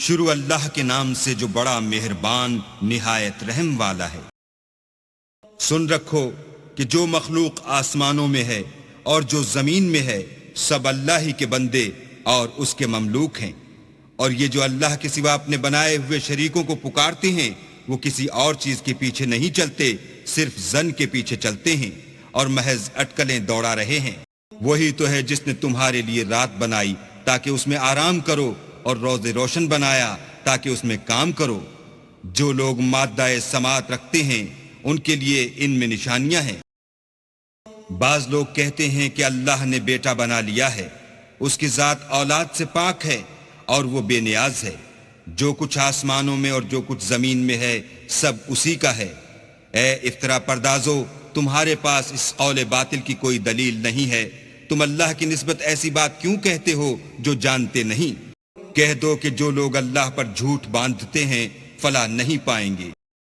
شروع اللہ کے نام سے جو بڑا مہربان نہایت رحم والا ہے۔ سن رکھو کہ جو مخلوق آسمانوں میں ہے اور جو زمین میں ہے سب اللہ ہی کے بندے اور اس کے مملوک ہیں، اور یہ جو اللہ کے سوا اپنے بنائے ہوئے شریکوں کو پکارتے ہیں وہ کسی اور چیز کے پیچھے نہیں چلتے، صرف ظن کے پیچھے چلتے ہیں اور محض اٹکلیں دوڑا رہے ہیں۔ وہی تو ہے جس نے تمہارے لیے رات بنائی تاکہ اس میں آرام کرو، اور روز روشن بنایا تاکہ اس میں کام کرو۔ جو لوگ مادہ سماعت رکھتے ہیں ان کے لیے ان میں نشانیاں ہیں۔ بعض لوگ کہتے ہیں کہ اللہ نے بیٹا بنا لیا ہے، اس کی ذات اولاد سے پاک ہے اور وہ بے نیاز ہے۔ جو کچھ آسمانوں میں اور جو کچھ زمین میں ہے سب اسی کا ہے۔ اے افطرا پردازو، تمہارے پاس اس قول باطل کی کوئی دلیل نہیں ہے، تم اللہ کی نسبت ایسی بات کیوں کہتے ہو جو جانتے نہیں؟ کہہ دو کہ جو لوگ اللہ پر جھوٹ باندھتے ہیں فلاح نہیں پائیں گے۔